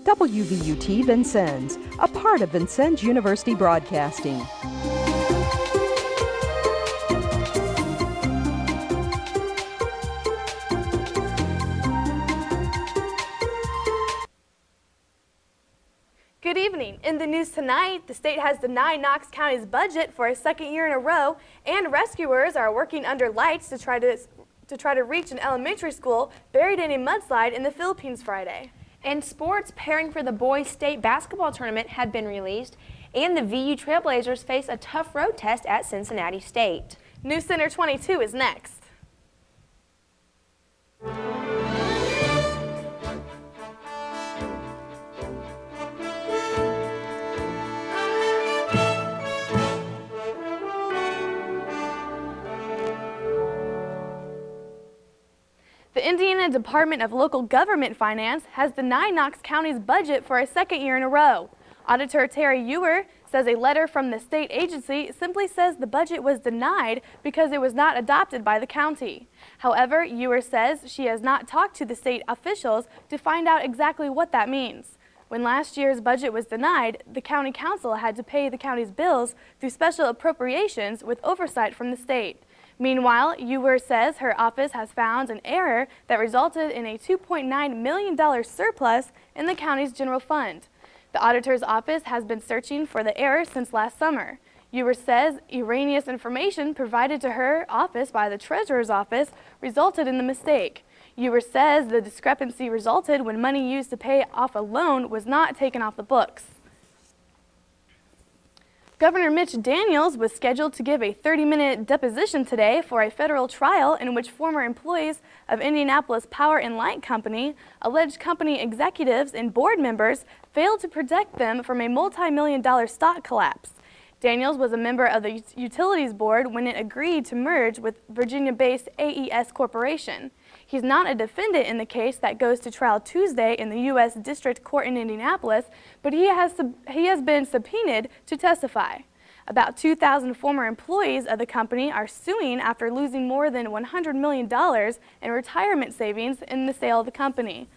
WVUT Vincennes, a part of Vincennes University Broadcasting. Good evening. In the news tonight, the state has denied Knox County's budget for a second year in a row, and rescuers are working under lights to try to reach an elementary school buried in a mudslide in the Philippines Friday. In sports, pairing for the boys' state basketball tournament had been released, and the VU Trailblazers face a tough road test at Cincinnati State. Newscenter 22 is next. The Indiana Department of Local Government Finance has denied Knox County's budget for a second year in a row. Auditor Terry Ewer says a letter from the state agency simply says the budget was denied because it was not adopted by the county. However, Ewer says she has not talked to the state officials to find out exactly what that means. When last year's budget was denied, the county council had to pay the county's bills through special appropriations with oversight from the state. Meanwhile, Ewer says her office has found an error that resulted in a $2.9 million surplus in the county's general fund. The auditor's office has been searching for the error since last summer. Ewer says erroneous information provided to her office by the treasurer's office resulted in the mistake. Ewer says the discrepancy resulted when money used to pay off a loan was not taken off the books. Governor Mitch Daniels was scheduled to give a 30-minute deposition today for a federal trial in which former employees of Indianapolis Power and Light Company, alleged company executives and board members, failed to protect them from a multi-million-dollar stock collapse. Daniels was a member of the Utilities Board when it agreed to merge with Virginia-based AES Corporation. He's not a defendant in the case that goes to trial Tuesday in the U.S. District Court in Indianapolis, but he has been subpoenaed to testify. About 2,000 former employees of the company are suing after losing more than $100 million in retirement savings in the sale of the company.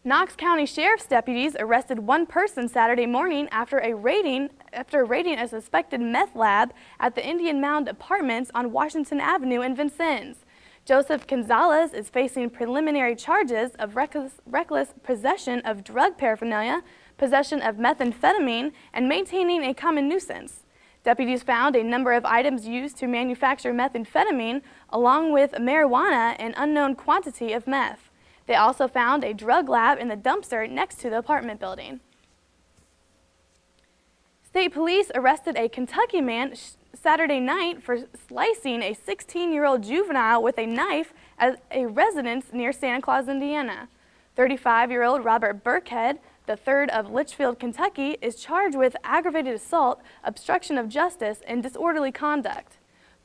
Knox County Sheriff's deputies arrested one person Saturday morning after raiding a suspected meth lab at the Indian Mound Apartments on Washington Avenue in Vincennes. Joseph Gonzalez is facing preliminary charges of reckless possession of drug paraphernalia, possession of methamphetamine, and maintaining a common nuisance. Deputies found a number of items used to manufacture methamphetamine, along with marijuana and unknown quantity of meth. They also found a drug lab in the dumpster next to the apartment building. State police arrested a Kentucky man Saturday night for slicing a 16-year-old juvenile with a knife at a residence near Santa Claus, Indiana. 35-year-old Robert Burkhead, the third of Litchfield, Kentucky, is charged with aggravated assault, obstruction of justice, and disorderly conduct.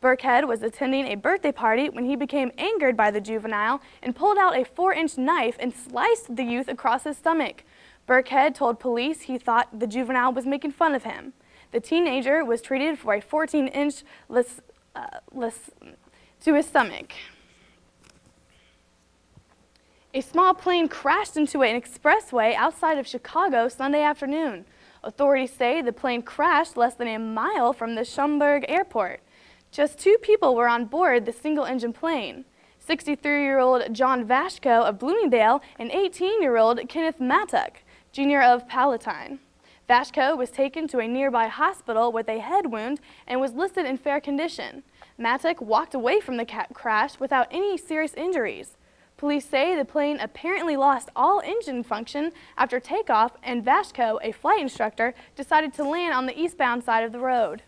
Burkhead was attending a birthday party when he became angered by the juvenile and pulled out a 4-inch knife and sliced the youth across his stomach. Burkhead told police he thought the juvenile was making fun of him. The teenager was treated for a 14-inch to his stomach. A small plane crashed into an expressway outside of Chicago Sunday afternoon. Authorities say the plane crashed less than a mile from the Schaumburg Airport. Just 2 people were on board the single-engine plane. 63-year-old John Vashko of Bloomingdale and 18-year-old Kenneth Mattuck, Jr. of Palatine. Vashko was taken to a nearby hospital with a head wound and was listed in fair condition. Mattuck walked away from the crash without any serious injuries. Police say the plane apparently lost all engine function after takeoff, and Vashko, a flight instructor, decided to land on the eastbound side of the road.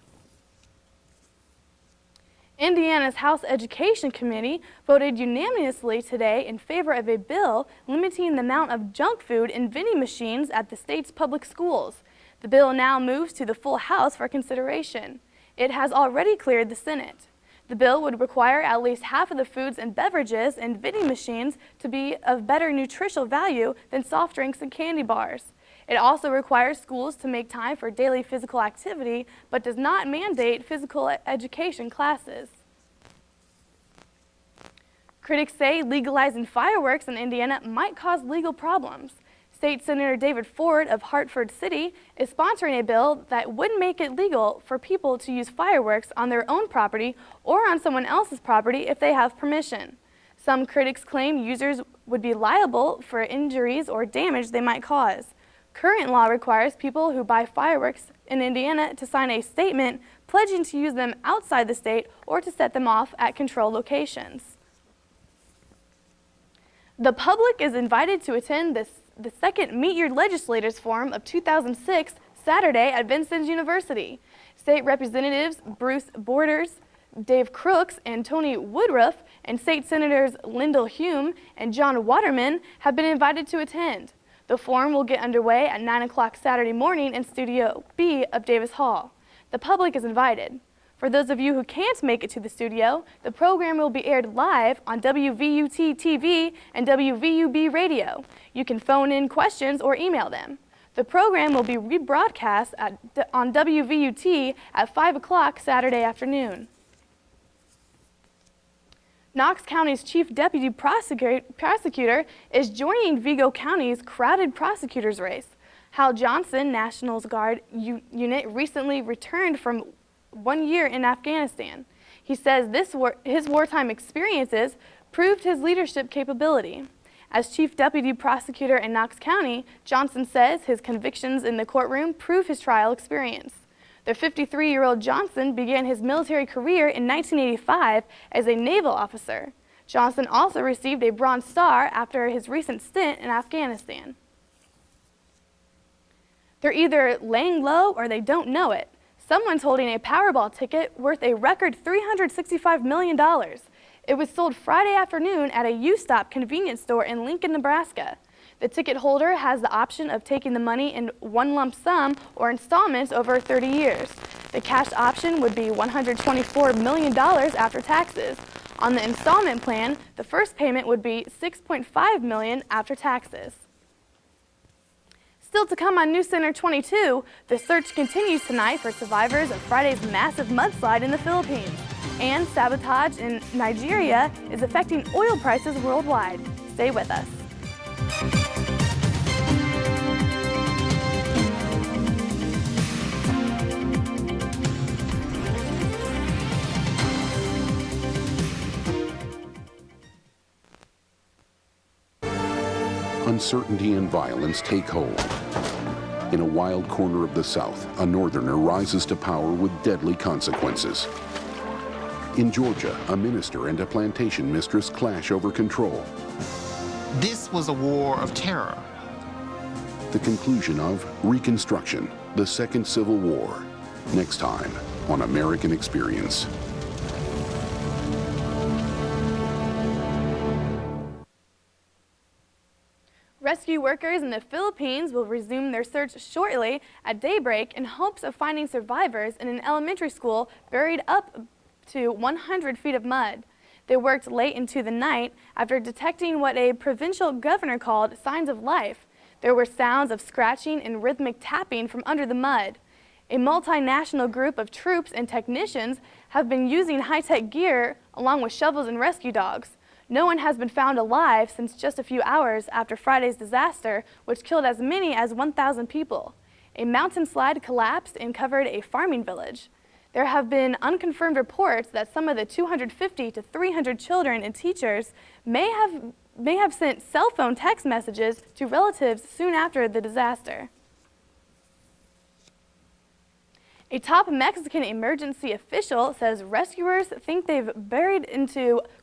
Indiana's House Education Committee voted unanimously today in favor of a bill limiting the amount of junk food in vending machines at the state's public schools. The bill now moves to the full House for consideration. It has already cleared the Senate. The bill would require at least half of the foods and beverages in vending machines to be of better nutritional value than soft drinks and candy bars. It also requires schools to make time for daily physical activity, but does not mandate physical education classes. Critics say legalizing fireworks in Indiana might cause legal problems. State Senator David Ford of Hartford City is sponsoring a bill that would make it legal for people to use fireworks on their own property or on someone else's property if they have permission. Some critics claim users would be liable for injuries or damage they might cause. Current law requires people who buy fireworks in Indiana to sign a statement pledging to use them outside the state or to set them off at controlled locations. The public is invited to attend the second Meet Your Legislators Forum of 2006 Saturday at Vincennes University. State Representatives Bruce Borders, Dave Crooks, and Tony Woodruff, and State Senators Lyndall Hume and John Waterman have been invited to attend. The forum will get underway at 9 o'clock Saturday morning in Studio B of Davis Hall. The public is invited. For those of you who can't make it to the studio, the program will be aired live on WVUT TV and WVUB radio. You can phone in questions or email them. The program will be rebroadcast on WVUT at 5 o'clock Saturday afternoon. Knox County's Chief Deputy Prosecutor is joining Vigo County's crowded prosecutors race. Hal Johnson, National Guard unit, recently returned from 1 year in Afghanistan. He says his wartime experiences proved his leadership capability. As Chief Deputy Prosecutor in Knox County, Johnson says his convictions in the courtroom prove his trial experience. The 53-year-old Johnson began his military career in 1985 as a naval officer. Johnson also received a Bronze Star after his recent stint in Afghanistan. They're either laying low or they don't know it. Someone's holding a Powerball ticket worth a record $365 million. It was sold Friday afternoon at a U-Stop convenience store in Lincoln, Nebraska. The ticket holder has the option of taking the money in one lump sum or installments over 30 years. The cash option would be $124 million after taxes. On the installment plan, the first payment would be $6.5 million after taxes. Still to come on Newscenter 22, the search continues tonight for survivors of Friday's massive mudslide in the Philippines. And sabotage in Nigeria is affecting oil prices worldwide. Stay with us. Uncertainty and violence take hold. In a wild corner of the South, a northerner rises to power with deadly consequences. In Georgia, a minister and a plantation mistress clash over control. This was a war of terror. The conclusion of Reconstruction, the Second Civil War. Next time on American Experience. Rescue workers in the Philippines will resume their search shortly at daybreak in hopes of finding survivors in an elementary school buried up to 100 feet of mud. They worked late into the night after detecting what a provincial governor called signs of life. There were sounds of scratching and rhythmic tapping from under the mud. A multinational group of troops and technicians have been using high-tech gear along with shovels and rescue dogs. No one has been found alive since just a few hours after Friday's disaster, which killed as many as 1,000 people. A mountain slide collapsed and covered a farming village. There have been unconfirmed reports that some of the 250 to 300 children and teachers may have sent cell phone text messages to relatives soon after the disaster. A top Mexican emergency official says rescuers think they've buried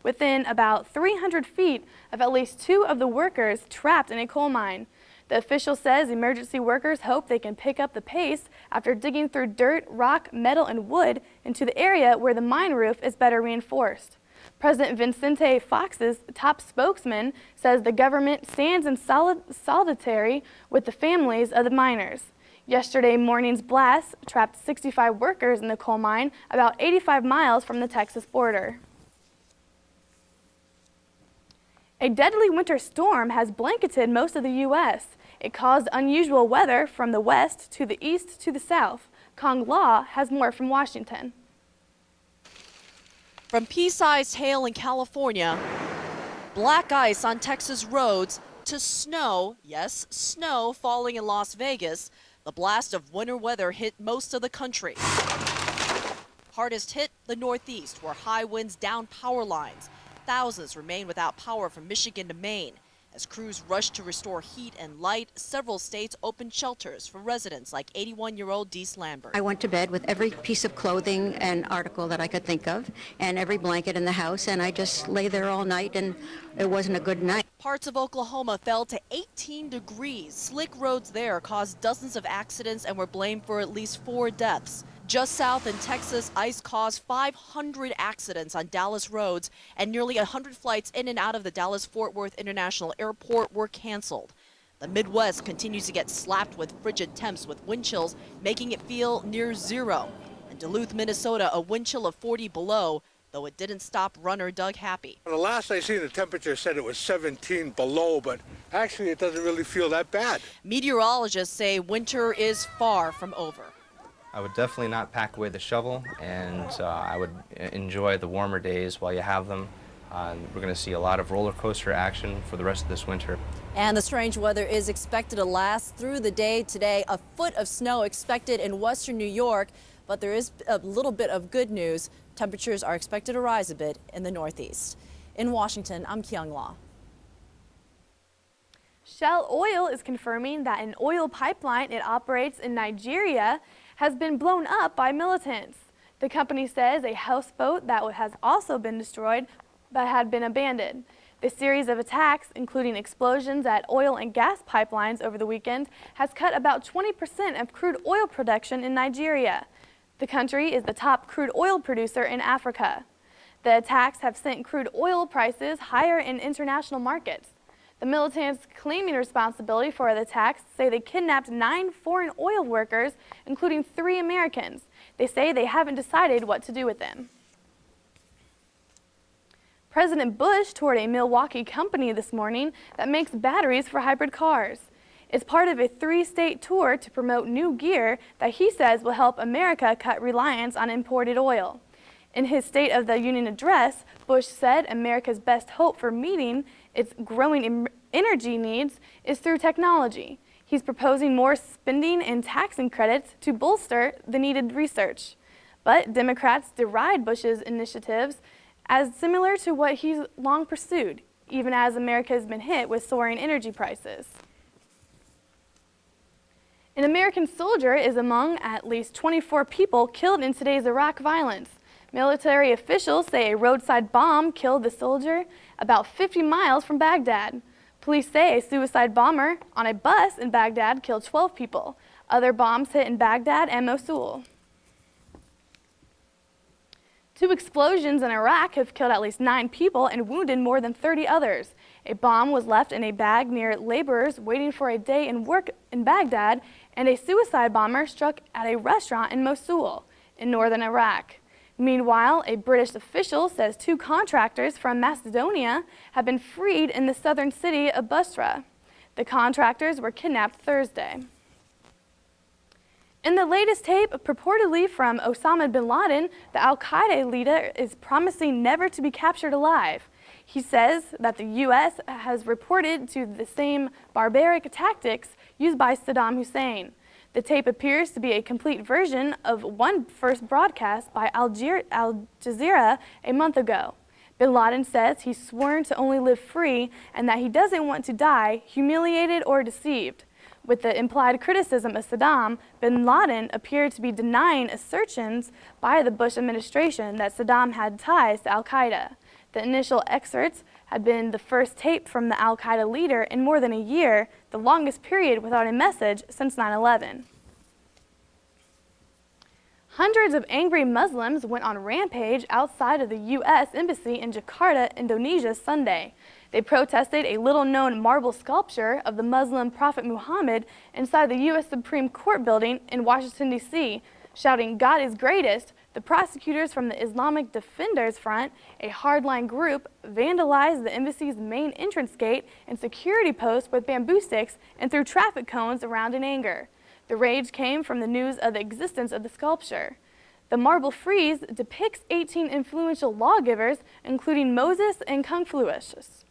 within about 300 feet of at least 2 of the workers trapped in a coal mine. The official says emergency workers hope they can pick up the pace after digging through dirt, rock, metal, and wood into the area where the mine roof is better reinforced. President Vicente Fox's top spokesman says the government stands in solidarity with the families of the miners. Yesterday morning's blast trapped 65 workers in the coal mine about 85 miles from the Texas border. A deadly winter storm has blanketed most of the U.S. It caused unusual weather from the west to the east to the south. Kong Law has more from Washington. From pea-sized hail in California black ice on Texas roads to snow, yes, snow falling in Las Vegas. The blast of winter weather hit most of the country. Hardest hit the Northeast, where high winds downed power lines. Thousands remain without power from Michigan to Maine. As crews rushed to restore heat and light, several states opened shelters for residents like 81-year-old Deese Lambert. I went to bed with every piece of clothing and article that I could think of and every blanket in the house, and I just lay there all night, and it wasn't a good night. Parts of Oklahoma fell to 18 degrees. Slick roads there caused dozens of accidents and were blamed for at least 4 deaths. Just south in Texas, ice caused 500 accidents on Dallas roads, and nearly 100 flights in and out of the Dallas-Fort Worth International Airport were canceled. The Midwest continues to get slapped with frigid temps with wind chills, making it feel near zero. In Duluth, Minnesota, a wind chill of 40 below, though it didn't stop runner Doug Happy. The last I seen, the temperature said it was 17 below, but actually it doesn't really feel that bad. Meteorologists say winter is far from over. I would definitely not pack away the shovel, and I would enjoy the warmer days while you have them. We're going to see a lot of roller coaster action for the rest of this winter. And the strange weather is expected to last through the day today. A foot of snow expected in western New York, but there is a little bit of good news. Temperatures are expected to rise a bit in the Northeast. In Washington, I'm Kyung La. Shell Oil is confirming that an oil pipeline it operates in Nigeria has been blown up by militants. The company says a houseboat that has also been destroyed but had been abandoned. The series of attacks, including explosions at oil and gas pipelines over the weekend, has cut about 20% of crude oil production in Nigeria. The country is the top crude oil producer in Africa. The attacks have sent crude oil prices higher in international markets. The militants claiming responsibility for the attacks say they kidnapped 9 foreign oil workers, including 3 Americans. They say they haven't decided what to do with them. President Bush toured a Milwaukee company this morning that makes batteries for hybrid cars. It's part of a 3-state tour to promote new gear that he says will help America cut reliance on imported oil. In his State of the Union address, Bush said America's best hope for meeting its growing energy needs is through technology. He's proposing more spending and taxing credits to bolster the needed research. But Democrats deride Bush's initiatives as similar to what he's long pursued, even as America has been hit with soaring energy prices. An American soldier is among at least 24 people killed in today's Iraq violence. Military officials say a roadside bomb killed the soldier about 50 miles from Baghdad. Police say a suicide bomber on a bus in Baghdad killed 12 people. Other bombs hit in Baghdad and Mosul. 2 explosions in Iraq have killed at least 9 people and wounded more than 30 others. A bomb was left in a bag near laborers waiting for a day in work in Baghdad, and a suicide bomber struck at a restaurant in Mosul, in northern Iraq. Meanwhile, a British official says 2 contractors from Macedonia have been freed in the southern city of Basra. The contractors were kidnapped Thursday. In the latest tape, purportedly from Osama bin Laden, the al-Qaeda leader is promising never to be captured alive. He says that the U.S. has reported to the same barbaric tactics used by Saddam Hussein. The tape appears to be a complete version of one first broadcast by Al Jazeera a month ago. Bin Laden says he's sworn to only live free and that he doesn't want to die humiliated or deceived. With the implied criticism of Saddam, bin Laden appeared to be denying assertions by the Bush administration that Saddam had ties to al-Qaeda. The initial excerpts had been the first tape from the al-Qaeda leader in more than a year, the longest period without a message since 9/11. Hundreds of angry Muslims went on rampage outside of the U.S. Embassy in Jakarta, Indonesia, Sunday. They protested a little-known marble sculpture of the Muslim prophet Muhammad inside the U.S. Supreme Court building in Washington, D.C., shouting, "God is greatest." The prosecutors from the Islamic Defenders Front, a hardline group, vandalized the embassy's main entrance gate and security post with bamboo sticks and threw traffic cones around in anger. The rage came from the news of the existence of the sculpture. The marble frieze depicts 18 influential lawgivers, including Moses and Confucius.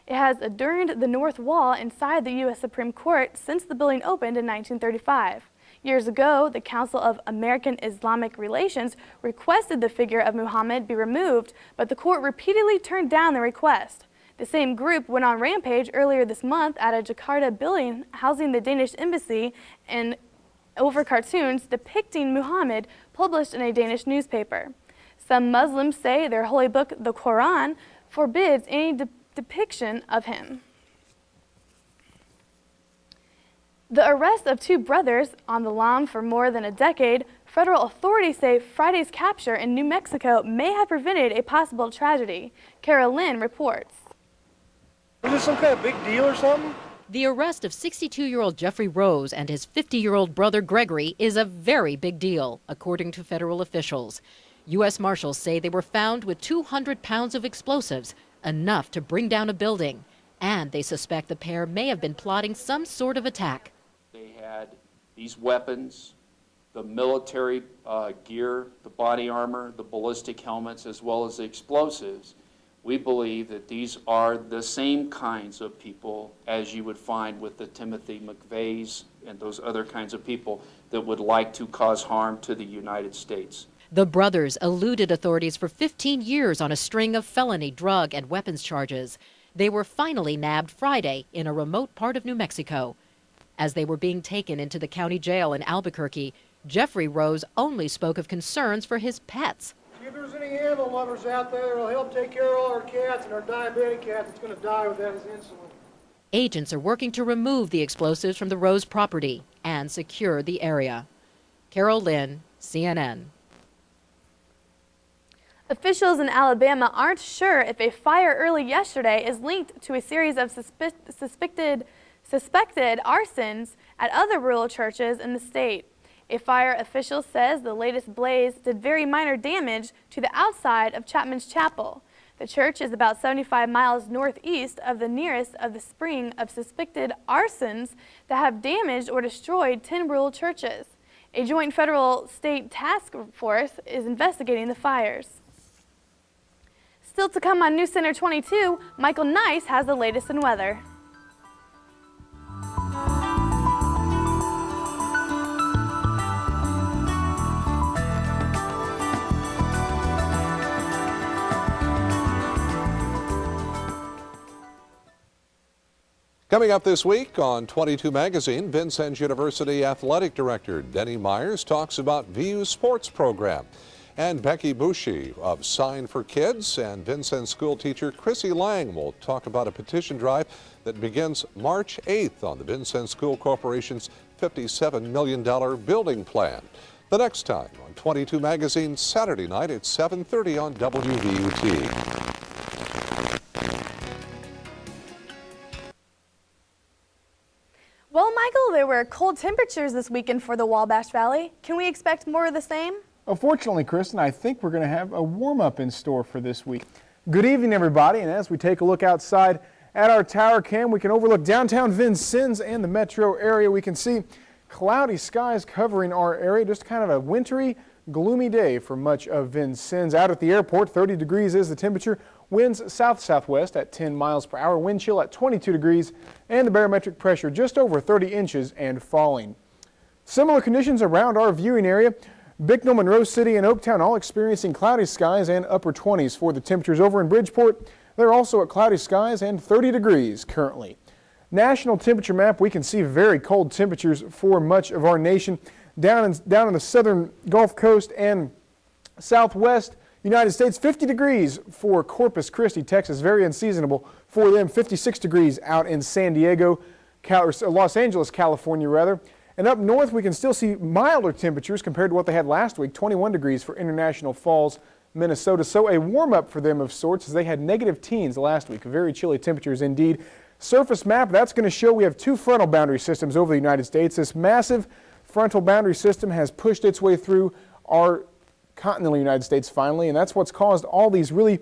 It has adorned the north wall inside the U.S. Supreme Court since the building opened in 1935. Years ago, the Council of American Islamic Relations requested the figure of Muhammad be removed, but the court repeatedly turned down the request. The same group went on rampage earlier this month at a Jakarta building housing the Danish embassy and over cartoons depicting Muhammad published in a Danish newspaper. Some Muslims say their holy book, the Quran, forbids any depiction of him. The arrest of two brothers on the lam for more than a decade, federal authorities say Friday's capture in New Mexico may have prevented a possible tragedy. Carol Lynn reports. Was this some kind of big deal or something? The arrest of 62-year-old Jeffrey Rose and his 50-year-old brother Gregory is a very big deal, according to federal officials. U.S. Marshals say they were found with 200 pounds of explosives, enough to bring down a building, and they suspect the pair may have been plotting some sort of attack. They had these weapons, the military gear, the body armor, the ballistic helmets, as well as the explosives. We believe that these are the same kinds of people as you would find with the Timothy McVeighs and those other kinds of people that would like to cause harm to the United States. The brothers eluded authorities for 15 years on a string of felony, drug, and weapons charges. They were finally nabbed Friday in a remote part of New Mexico. As they were being taken into the county jail in Albuquerque, Jeffrey Rose only spoke of concerns for his pets. If there's any animal lovers out there, it'll help take care of all our cats and our diabetic cat that's going to die without his insulin. Agents are working to remove the explosives from the Rose property and secure the area. Carol Lynn, CNN. Officials in Alabama aren't sure if a fire early yesterday is linked to a series of suspected arsons at other rural churches in the state. A fire official says the latest blaze did very minor damage to the outside of Chapman's Chapel. The church is about 75 miles northeast of the nearest of the spring of suspected arsons that have damaged or destroyed 10 rural churches. A joint federal-state task force is investigating the fires. Still to come on Newscenter 22, Michael Nice has the latest in weather. Coming up this week on 22 Magazine, Vincennes University Athletic Director Denny Myers talks about Wvut's sports program. And Becky Bouchy of Sign for Kids and Vincennes school teacher Chrissy Lang will talk about a petition drive that begins March 8th on the Vincennes School Corporation's $57 million building plan. The next time on 22 Magazine, Saturday night at 7:30 on WVUT. Well, Michael, there were cold temperatures this weekend for the Wabash Valley. Can we expect more of the same? Fortunately, Kristen, I think we're going to have a warm-up in store for this week. Good evening, everybody, and as we take a look outside at our tower cam, we can overlook downtown Vincennes and the metro area. We can see cloudy skies covering our area, just kind of a wintry, gloomy day for much of Vincennes. Out at the airport, 30 degrees is the temperature. Winds south-southwest at 10 miles per hour. Wind chill at 22 degrees, and the barometric pressure just over 30 inches and falling. Similar conditions around our viewing area. Bicknell, Monroe City, and Oaktown all experiencing cloudy skies and upper 20s for the temperatures. Over in Bridgeport, they're also at cloudy skies and 30 degrees currently. National temperature map, we can see very cold temperatures for much of our nation. Down in the southern Gulf Coast and southwest United States, 50 degrees for Corpus Christi, Texas, very unseasonable for them. 56 degrees out in San Diego, Los Angeles, California rather. And up north, we can still see milder temperatures compared to what they had last week, 21 degrees for International Falls, Minnesota. So a warm-up for them of sorts, as they had negative teens last week. Very chilly temperatures indeed. Surface map, that's going to show we have two frontal boundary systems over the United States. This massive frontal boundary system has pushed its way through our continental United States finally, and that's what's caused all these really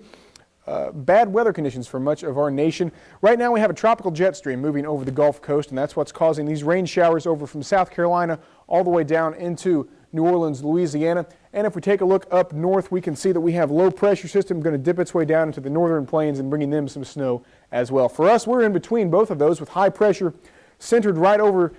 bad weather conditions for much of our nation. Right now we have a tropical jet stream moving over the Gulf Coast, and that's what's causing these rain showers over from South Carolina all the way down into New Orleans, Louisiana. And if we take a look up north, we can see that we have low pressure system going to dip its way down into the northern plains and bringing them some snow as well. For us, we're in between both of those with high pressure centered right over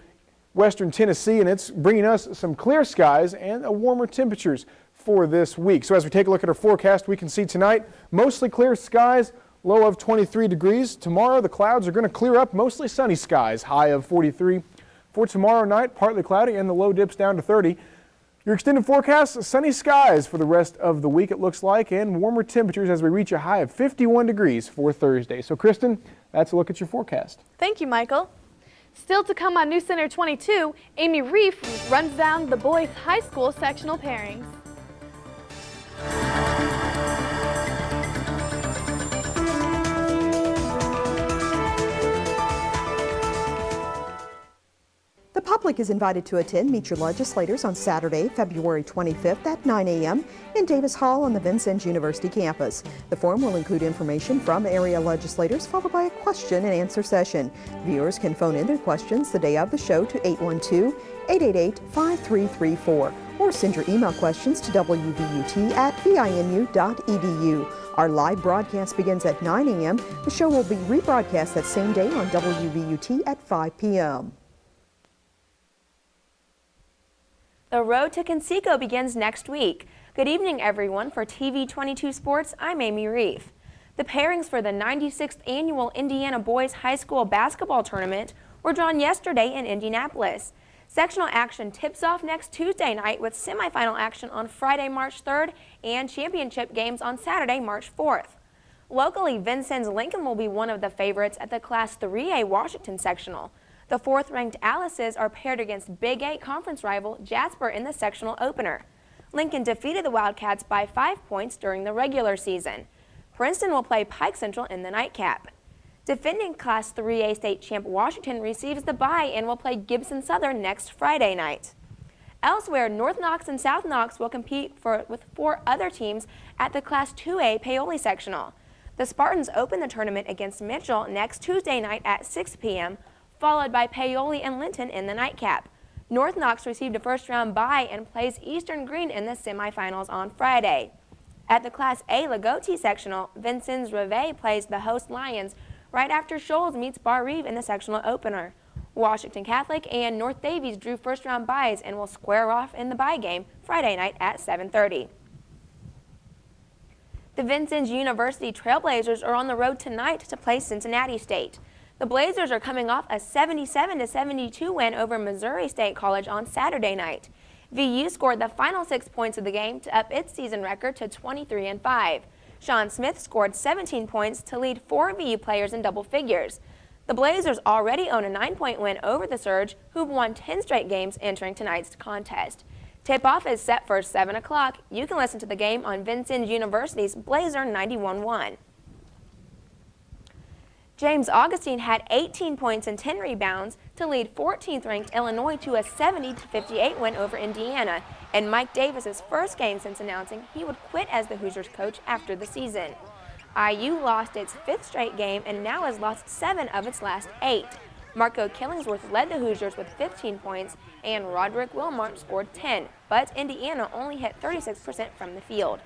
western Tennessee, and it's bringing us some clear skies and warmer temperatures for this week. So as we take a look at our forecast, we can see tonight mostly clear skies, low of 23 degrees. Tomorrow the clouds are going to clear up, mostly sunny skies, high of 43. For tomorrow night, partly cloudy and the low dips down to 30. Your extended forecast, sunny skies for the rest of the week it looks like, and warmer temperatures as we reach a high of 51 degrees for Thursday. So Kristen, that's a look at your forecast. Thank you, Michael. Still to come on Newscenter 22, Amy Reif runs down the boys' high school sectional pairings. The public is invited to attend Meet Your Legislators on Saturday, February 25th at 9 a.m. in Davis Hall on the Vincennes University campus. The forum will include information from area legislators followed by a question and answer session. Viewers can phone in their questions the day of the show to 812-888-5334 or send your email questions to wvut@vinu.edu. Our live broadcast begins at 9 a.m. The show will be rebroadcast that same day on WVUT at 5 p.m. The road to Conseco begins next week. Good evening, everyone. For TV 22 Sports, I'm Amy Reif. The pairings for the 96th Annual Indiana Boys High School Basketball Tournament were drawn yesterday in Indianapolis. Sectional action tips off next Tuesday night with semifinal action on Friday, March 3rd and championship games on Saturday, March 4th. Locally, Vincennes Lincoln will be one of the favorites at the Class 3A Washington sectional. The fourth-ranked Alices are paired against Big 8 conference rival Jasper in the sectional opener. Lincoln defeated the Wildcats by 5 points during the regular season. Princeton will play Pike Central in the nightcap. Defending Class 3A state champ Washington receives the bye and will play Gibson Southern next Friday night. Elsewhere, North Knox and South Knox will compete with 4 other teams at the Class 2A Paoli sectional. The Spartans open the tournament against Mitchell next Tuesday night at 6 p.m., followed by Paoli and Linton in the nightcap. North Knox received a first-round bye and plays Eastern Green in the semifinals on Friday. At the Class A Lagoti sectional, Vincennes Reveille plays the host Lions right after Shoals meets Bar Reeve in the sectional opener. Washington Catholic and North Davies drew first-round byes and will square off in the bye game Friday night at 7:30. The Vincennes University Trailblazers are on the road tonight to play Cincinnati State. The Blazers are coming off a 77-72 win over Missouri State College on Saturday night. VU scored the final 6 points of the game to up its season record to 23-5. Sean Smith scored 17 points to lead 4 VU players in double figures. The Blazers already own a 9-point win over the Surge, who've won 10 straight games entering tonight's contest. Tip-off is set for 7 o'clock. You can listen to the game on Vincennes University's Blazer 91.1. James Augustine had 18 points and 10 rebounds to lead 14th-ranked Illinois to a 70-58 win over Indiana, and Mike Davis's first game since announcing he would quit as the Hoosiers coach after the season. IU lost its 5th straight game and now has lost 7 of its last 8. Marco Killingsworth led the Hoosiers with 15 points, and Roderick Wilmot scored 10, but Indiana only hit 36% from the field.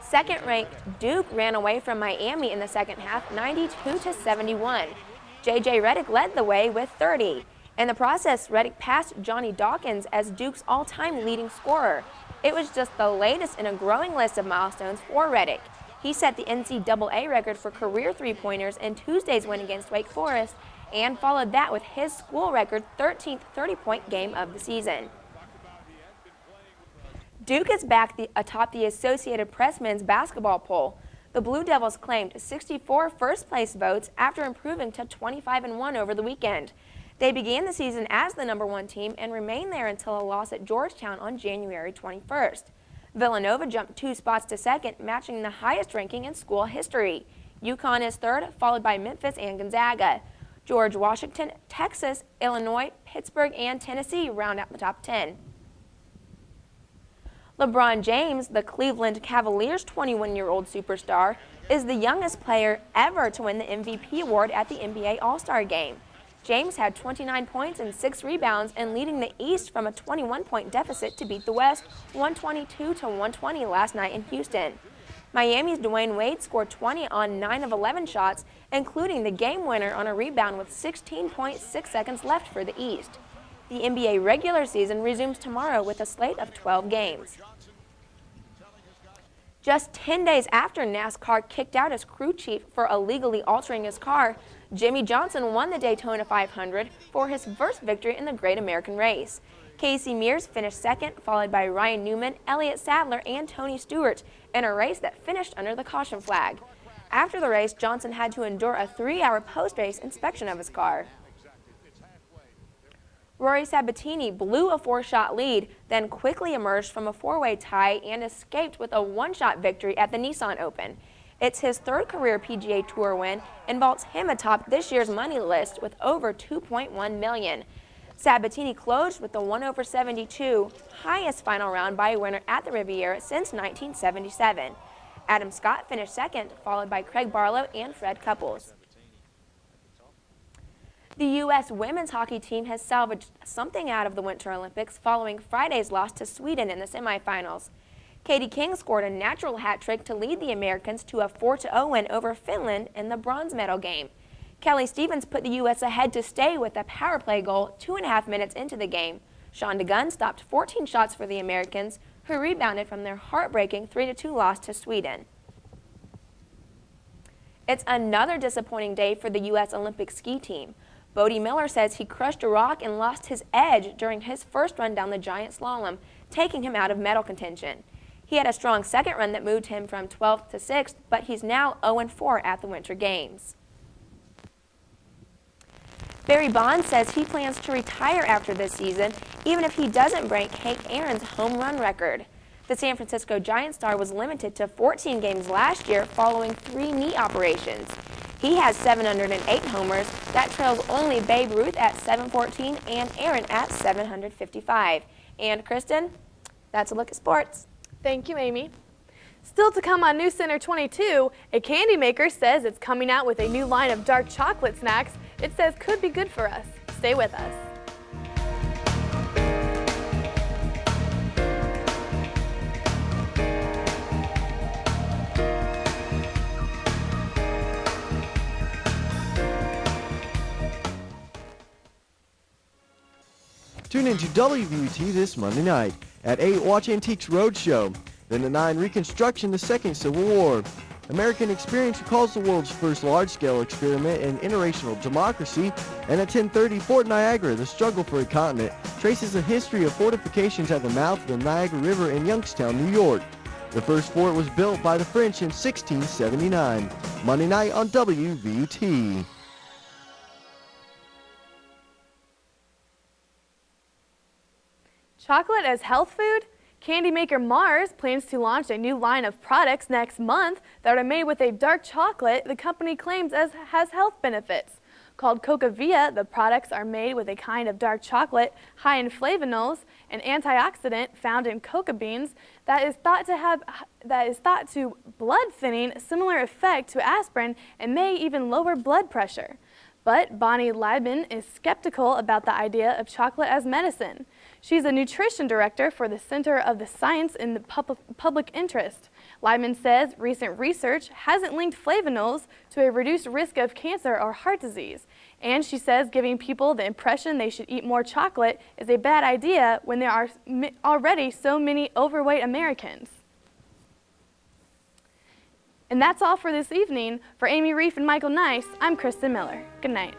Second-ranked Duke ran away from Miami in the second half, 92-71. J.J. Redick led the way with 30. In the process, Redick passed Johnny Dawkins as Duke's all-time leading scorer. It was just the latest in a growing list of milestones for Redick. He set the NCAA record for career three-pointers in Tuesday's win against Wake Forest and followed that with his school record 13th 30-point game of the season. Duke is back atop the Associated Press men's basketball poll. The Blue Devils claimed 64 first-place votes after improving to 25-1 over the weekend. They began the season as the #1 team and remained there until a loss at Georgetown on January 21st. Villanova jumped 2 spots to second, matching the highest ranking in school history. UConn is third, followed by Memphis and Gonzaga. George Washington, Texas, Illinois, Pittsburgh, and Tennessee round out the top 10. LeBron James, the Cleveland Cavaliers' 21-year-old superstar, is the youngest player ever to win the MVP award at the NBA All-Star Game. James had 29 points and 6 rebounds and leading the East from a 21-point deficit to beat the West 122-120 last night in Houston. Miami's Dwayne Wade scored 20 on 9 of 11 shots, including the game winner on a rebound with 16.6 seconds left for the East. The NBA regular season resumes tomorrow with a slate of 12 games. Just 10 days after NASCAR kicked out his crew chief for illegally altering his car, Jimmy Johnson won the Daytona 500 for his first victory in the Great American Race. Casey Mears finished second, followed by Ryan Newman, Elliott Sadler, and Tony Stewart in a race that finished under the caution flag. After the race, Johnson had to endure a 3-hour post-race inspection of his car. Rory Sabatini blew a 4-shot lead, then quickly emerged from a 4-way tie and escaped with a 1-shot victory at the Nissan Open. It's his third career PGA Tour win and vaults him atop this year's money list with over $2.1 million. Sabatini closed with the 1/72, highest final round by a winner at the Riviera since 1977. Adam Scott finished second, followed by Craig Barlow and Fred Couples. The U.S. women's hockey team has salvaged something out of the Winter Olympics following Friday's loss to Sweden in the semifinals. Katie King scored a natural hat trick to lead the Americans to a 4-0 win over Finland in the bronze medal game. Kelly Stevens put the U.S. ahead to stay with a power play goal 2.5 minutes into the game. Shonda Gunn stopped 14 shots for the Americans, who rebounded from their heartbreaking 3-2 loss to Sweden. It's another disappointing day for the U.S. Olympic ski team. Bodie Miller says he crushed a rock and lost his edge during his first run down the giant slalom, taking him out of medal contention. He had a strong second run that moved him from 12th to 6th, but he's now 0-4 at the Winter Games. Barry Bonds says he plans to retire after this season, even if he doesn't break Hank Aaron's home run record. The San Francisco Giants star was limited to 14 games last year following 3 knee operations. He has 708 homers. That trails only Babe Ruth at 714 and Aaron at 755. And Kristen, that's a look at sports. Thank you, Amy. Still to come on Newscenter 22, a candy maker says it's coming out with a new line of dark chocolate snacks it says could be good for us. Stay with us. Tune into Wvut this Monday night. At 8, watch Antiques Roadshow. Then at 9, Reconstruction, the Second Civil War. American Experience recalls the world's first large-scale experiment in interracial democracy. And at 10:30, Fort Niagara, the struggle for a continent, traces the history of fortifications at the mouth of the Niagara River in Youngstown, New York. The first fort was built by the French in 1679. Monday night on Wvut. Chocolate as health food? Candy maker Mars plans to launch a new line of products next month that are made with a dark chocolate the company claims has health benefits. Called Coca-Via, the products are made with a kind of dark chocolate high in flavonols, an antioxidant found in coca beans that is thought to blood thinning, similar effect to aspirin, and may even lower blood pressure. But Bonnie Leibman is skeptical about the idea of chocolate as medicine. She's a nutrition director for the Center of the Science in the Public Interest. Leibman says recent research hasn't linked flavonols to a reduced risk of cancer or heart disease. And she says giving people the impression they should eat more chocolate is a bad idea when there are already so many overweight Americans. And that's all for this evening. For Amy Reef and Michael Nice, I'm Kristen Miller. Good night.